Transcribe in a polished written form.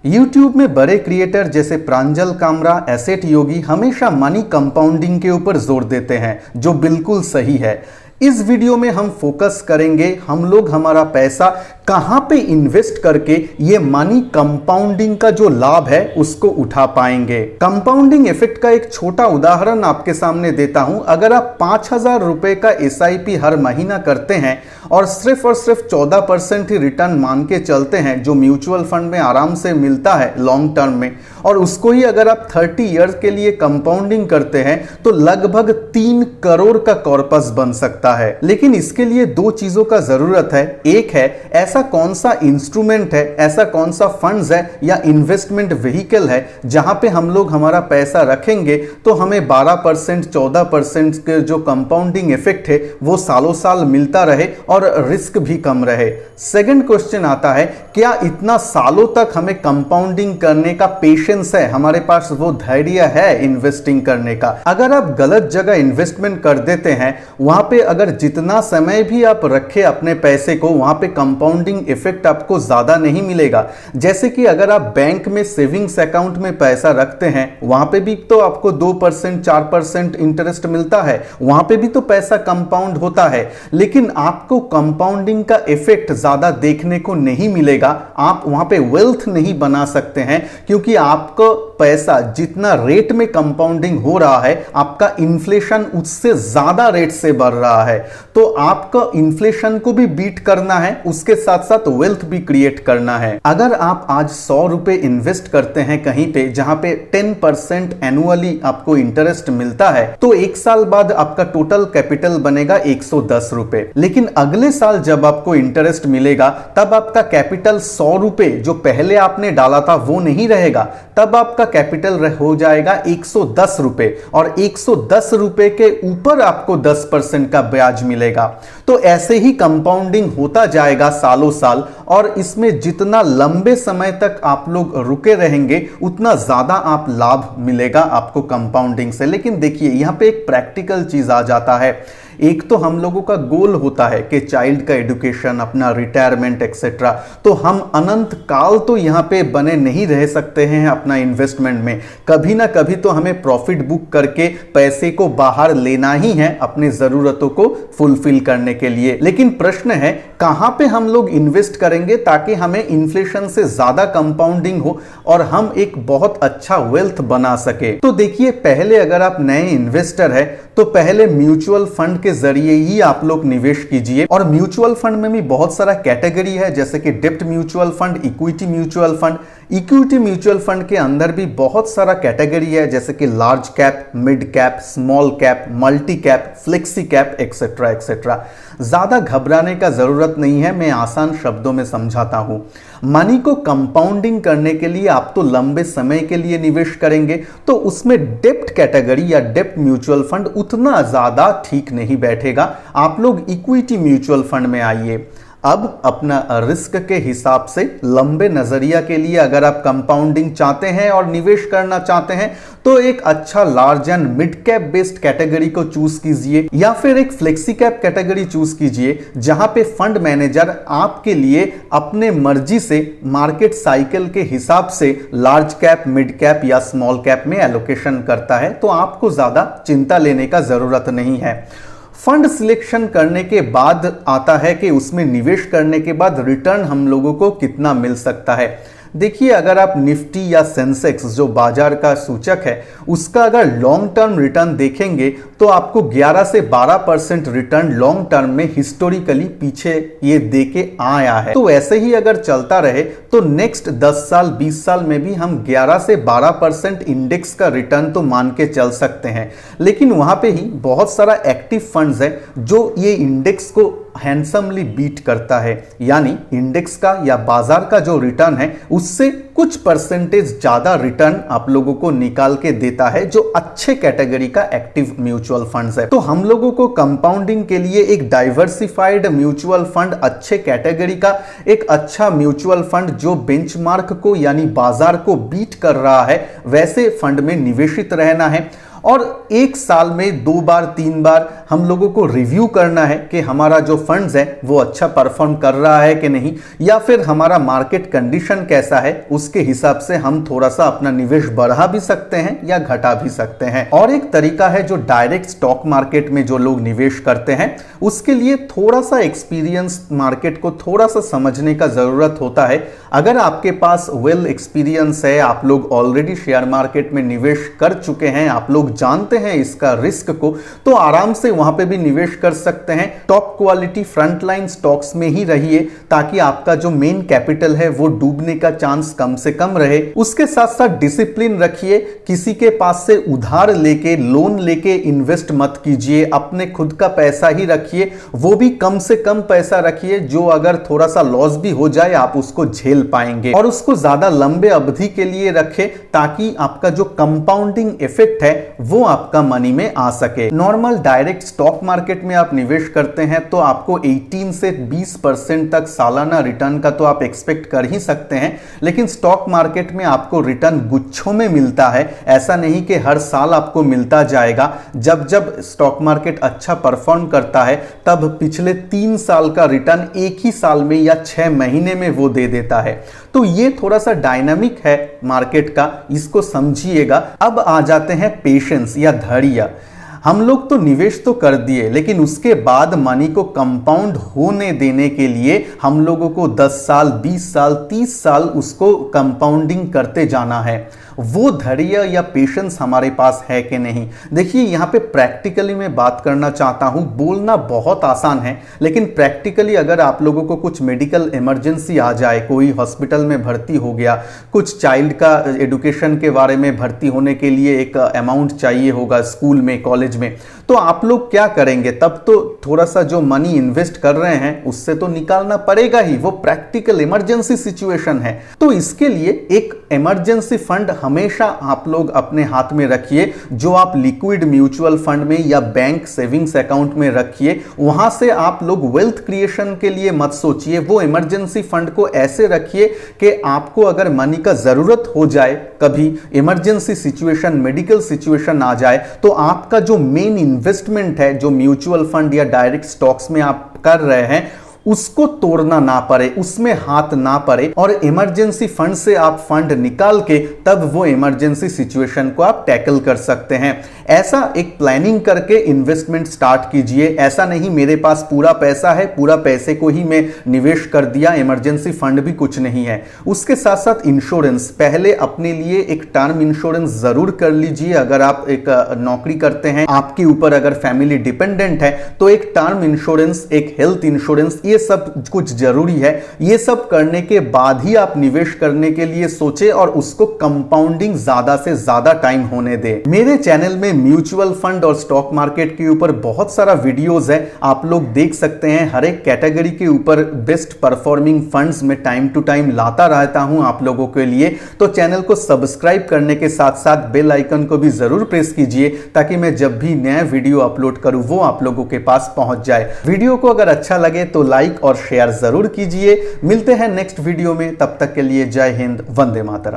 YouTube में बड़े creator जैसे प्रांजल कामरा, एसेट योगी हमेशा मनी कंपाउंडिंग के ऊपर जोर देते हैं, जो बिल्कुल सही है। इस वीडियो में हम फोकस करेंगे हम लोग हमारा पैसा कहां पे इन्वेस्ट करके ये मनी कंपाउंडिंग का जो लाभ है उसको उठा पाएंगे। कंपाउंडिंग इफेक्ट का एक छोटा उदाहरण आपके सामने देता हूं। अगर आप 5,000 रुपए का SIP हर महीना करते हैं और सिर्फ 14% ही रिटर्न मान के चलते हैं, जो म्यूचुअल फंड में आराम से मिलता है लॉन्ग टर्म में, और उसको ही अगर आप 30 ईयर्स के लिए कंपाउंडिंग करते हैं तो लगभग 3 करोड़ का कॉर्पस बन सकता है। लेकिन इसके लिए दो चीजों का जरूरत है। एक है ऐसा कौन सा इंस्ट्रूमेंट है, ऐसा कौन सा फंड्स है या इन्वेस्टमेंट व्हीकल है जहां पे हम लोग हमारा पैसा रखेंगे तो हमें 12% 14% के जो कंपाउंडिंग इफेक्ट है वो सालों साल मिलता रहे और रिस्क भी कम रहे। सेकंड क्वेश्चन आता है, क्या इतना सालों तक हमें कंपाउंडिंग करने का पेशेंस है, हमारे पास वो धैर्य है इन्वेस्टिंग करने का। अगर आप गलत जगह इन्वेस्टमेंट कर देते हैं, वहां पे अगर जितना समय भी आप रखे अपने पैसे को, वहां पे कंपाउंडिंग इफेक्ट आपको ज्यादा नहीं मिलेगा। जैसे कि अगर आप बैंक में सेविंग्स अकाउंट में पैसा रखते हैं, वहां पे भी तो आपको 2% 4% इंटरेस्ट मिलता है, वहां पे भी तो पैसा कंपाउंड होता है, लेकिन आपको कंपाउंडिंग का इफेक्ट ज्यादा देखने को नहीं मिलेगा। आप वहां पे वेल्थ नहीं बना सकते हैं, क्योंकि आपको पैसा जितना रेट में कंपाउंडिंग हो रहा है, आपका इन्फ्लेशन उससे ज्यादा रेट से बढ़ रहा है। तो आपको इन्फ्लेशन को भी बीट करना है, उसके साथ साथ वेल्थ भी क्रिएट करना है। अगर आप आज 100 रुपए इन्वेस्ट करते हैं कहीं पे जहां पे 10% एनुअली आपको इंटरेस्ट मिलता है, तो एक साल बाद आपका टोटल कैपिटल बनेगा 110 रुपए। लेकिन अगले साल जब आपको इंटरेस्ट मिलेगा तब आपका कैपिटल 100 रुपए जो पहले आपने डाला था वो नहीं रहेगा, तब आपका कैपिटल हो जाएगा 110 रुपए, और 110 रुपए के ऊपर आपको 10% का ब्याज मिलेगा। तो ऐसे ही कंपाउंडिंग होता जाएगा सालों साल, और इसमें जितना लंबे समय तक आप लोग रुके रहेंगे उतना ज्यादा आप लाभ मिलेगा आपको कंपाउंडिंग से। लेकिन देखिए यहां पे एक प्रैक्टिकल चीज आ जाता है। एक तो हम लोगों का गोल होता है कि चाइल्ड का एजुकेशन, अपना रिटायरमेंट एक्सेट्रा, तो हम अनंत काल तो यहां पे बने नहीं रह सकते हैं अपना इन्वेस्टमेंट में। कभी ना कभी तो हमें प्रॉफिट बुक करके पैसे को बाहर लेना ही है अपनी जरूरतों को फुलफिल करने के लिए। लेकिन प्रश्न है कहां पे हम लोग इन्वेस्ट करेंगे ताकि हमें इन्फ्लेशन से ज्यादा कंपाउंडिंग हो और हम एक बहुत अच्छा वेल्थ बना सके। तो देखिए, पहले अगर आप नए इन्वेस्टर है तो पहले म्यूचुअल फंड के जरिए ही आप लोग निवेश कीजिए। और म्यूचुअल फंड में भी बहुत सारा कैटेगरी है, जैसे कि डेब्ट mutual fund, equity mutual fund. Equity mutual fund के अंदर भी बहुत सारा कैटेगरी है, जैसे कि large cap, mid cap, small cap, multi cap, flexi cap etcetera etcetera. ज्यादा घबराने का जरूरत नहीं है, मैं आसान शब्दों में समझाता हूं। मनी को कंपाउंडिंग करने के लिए आप तो लंबे समय के लिए निवेश करेंगे, तो उसमें डेब्ट कैटेगरी या डेब्ट म्यूचुअल फंड उतना ज्यादा ठीक नहीं बैठेगा। आप लोग इक्विटी म्यूचुअल फंड में आइए। अब अपना रिस्क के हिसाब से लंबे नजरिया के लिए अगर आप कंपाउंडिंग चाहते हैं और निवेश करना चाहते हैं तो एक अच्छा large and mid cap based category को चूज कीजिए, या फिर एक फ्लेक्सी कैप कैटेगरी चूज कीजिए जहां पे फंड मैनेजर आपके लिए अपने मर्जी से मार्केट साइकिल के हिसाब से लार्ज कैप, मिड कैप या स्मॉल कैप में एलोकेशन करता है। तो आपको ज्यादा चिंता लेने का जरूरत नहीं है। फंड सिलेक्शन करने के बाद आता है कि उसमें निवेश करने के बाद रिटर्न हम लोगों को कितना मिल सकता है। देखिए, अगर आप निफ्टी या सेंसेक्स जो बाजार का सूचक है उसका अगर लॉन्ग टर्म रिटर्न देखेंगे तो आपको 11 से 12% रिटर्न लॉन्ग टर्म में हिस्टोरिकली पीछे ये देके आया है। तो ऐसे ही अगर चलता रहे तो नेक्स्ट 10 साल 20 साल में भी हम 11 से 12% इंडेक्स का रिटर्न तो मान के चल सकते हैं। लेकिन वहां पे ही बहुत सारा एक्टिव फंड्स है जो ये इंडेक्स को हैंडसमली बीट करता है, यानी इंडेक्स का या बाजार का जो रिटर्न है उससे कुछ परसेंटेज ज्यादा रिटर्न आप लोगों को निकाल के देता है, जो अच्छे कैटेगरी का एक्टिव म्यूचुअल फंड्स है। तो हम लोगों को कंपाउंडिंग के लिए एक डाइवर्सिफाइड म्यूचुअल फंड, अच्छे कैटेगरी का एक अच्छा म्यूचुअल फंड जो बेंचमार्क को यानी बाजार को बीट कर रहा है, वैसे फंड में निवेशित रहना है। और एक साल में 2 बार 3 बार हम लोगों को रिव्यू करना है कि हमारा जो फंड्स है वो अच्छा परफॉर्म कर रहा है कि नहीं, या फिर हमारा मार्केट कंडीशन कैसा है, उसके हिसाब से हम थोड़ा सा अपना निवेश बढ़ा भी सकते हैं या घटा भी सकते हैं। और एक तरीका है जो डायरेक्ट स्टॉक मार्केट में जो लोग निवेश करते हैं उसके लिए थोड़ा सा एक्सपीरियंस, मार्केट को थोड़ा सा समझने का जरूरत होता है। अगर आपके पास वेल एक्सपीरियंस है, आप लोग ऑलरेडी शेयर मार्केट में निवेश कर चुके हैं, आप लोग जानते हैं इसका रिस्क को, तो आराम से वहां पे भी निवेश कर सकते हैं। टॉप क्वालिटी फ्रंटलाइन स्टॉक्स में ही रहिए ताकि आपका जो मेन कैपिटल है वो डूबने का चांस कम से कम रहे। उसके साथ साथ डिसिप्लिन रखिए, किसी के पास से उधार लेके, लोन लेके इन्वेस्ट मत कीजिए, अपने खुद का पैसा ही रखिए, वो भी कम से कम पैसा रखिए जो अगर थोड़ा सा लॉस भी हो जाए आप उसको झेल पाएंगे, और उसको ज्यादा लंबे अवधि के लिए रखें ताकि आपका जो कंपाउंडिंग इफेक्ट है वो आपका मनी में आ सके। नॉर्मल डायरेक्ट स्टॉक मार्केट में आप निवेश करते हैं तो आपको 18 से 20% तक सालाना रिटर्न का तो आप एक्सपेक्ट कर ही सकते हैं, लेकिन स्टॉक मार्केट में आपको रिटर्न गुच्छों में मिलता है। ऐसा नहीं कि हर साल आपको मिलता जाएगा। जब जब स्टॉक मार्केट अच्छा परफॉर्म करता है तब पिछले 3 साल का रिटर्न एक ही साल में या 6 महीने में वो दे देता है। तो ये थोड़ा सा डायनामिक है मार्केट का, इसको समझिएगा। अब आ जाते हैं पेशेंस या धैर्य। हम लोग तो निवेश तो कर दिए, लेकिन उसके बाद मनी को कंपाउंड होने देने के लिए हम लोगों को 10 साल, 20 साल, 30 साल उसको कंपाउंडिंग करते जाना है। वो धैर्य या पेशेंस हमारे पास है कि नहीं। देखिए यहाँ पे प्रैक्टिकली मैं बात करना चाहता हूँ। बोलना बहुत आसान है, लेकिन प्रैक्टिकली अगर आप लोगों को कुछ मेडिकल इमरजेंसी आ जाए, कोई हॉस्पिटल में भर्ती हो गया, कुछ चाइल्ड का एजुकेशन के बारे में भर्ती होने के लिए एक अमाउंट चाहिए होगा स्कूल में, कॉलेज में, तो आप लोग क्या करेंगे? तब तो थोड़ा सा जो मनी इन्वेस्ट कर रहे हैं उससे तो निकालना पड़ेगा ही। वो प्रैक्टिकल इमरजेंसी सिचुएशन है। तो इसके लिए एक इमरजेंसी फंड हमेशा आप लोग अपने हाथ में रखिए, जो आप लिक्विड म्यूचुअल फंड में या बैंक सेविंग्स अकाउंट में रखिए। वहां से आप लोग वेल्थ क्रिएशन के लिए मत सोचिए, वो इमरजेंसी फंड को ऐसे रखिए कि आपको अगर मनी का जरूरत हो जाए, कभी इमरजेंसी सिचुएशन, मेडिकल सिचुएशन आ जाए, तो आपका जो मेन इन्वेस्टमेंट है, जो म्यूचुअल फंड या डायरेक्ट स्टॉक्स में आप कर रहे हैं, उसको तोड़ना ना पड़े, उसमें हाथ ना पड़े, और इमरजेंसी फंड से आप फंड निकाल के तब वो इमरजेंसी सिचुएशन को आप टैकल कर सकते हैं। ऐसा एक प्लानिंग करके इन्वेस्टमेंट स्टार्ट कीजिए। ऐसा नहीं मेरे पास पूरा पैसा है, पूरा पैसे को ही मैं निवेश कर दिया, इमरजेंसी फंड भी कुछ नहीं है। उसके साथ साथ इंश्योरेंस, पहले अपने लिए एक टर्म इंश्योरेंस जरूर कर लीजिए। अगर आप एक नौकरी करते हैं, आपके ऊपर अगर फैमिली डिपेंडेंट है, तो एक टर्म इंश्योरेंस, एक हेल्थ इंश्योरेंस, ये सब कुछ जरूरी है। ये सब करने के बाद ही आप निवेश करने के लिए सोचे और उसको कंपाउंडिंग ज्यादा से ज्यादा टाइम होने दे। मेरे चैनल में म्यूचुअल फंड और स्टॉक मार्केट के ऊपर बहुत सारा वीडियोस है, आप लोग देख सकते हैं। हर एक कैटेगरी के ऊपर बेस्ट परफॉर्मिंग फंड्स में टाइम टू टाइम लाता रहता हूं आप लोगों के लिए। तो चैनल को सब्सक्राइब करने के साथ साथ बेल आइकन को भी जरूर प्रेस कीजिए ताकि मैं जब भी नया वीडियो अपलोड करूं वो आप लोगों के पास पहुंच जाए। वीडियो को अगर अच्छा लगे तो लाइक और शेयर जरूर कीजिए। मिलते हैं नेक्स्ट वीडियो में, तब तक के लिए जय हिंद, वंदे मातरम।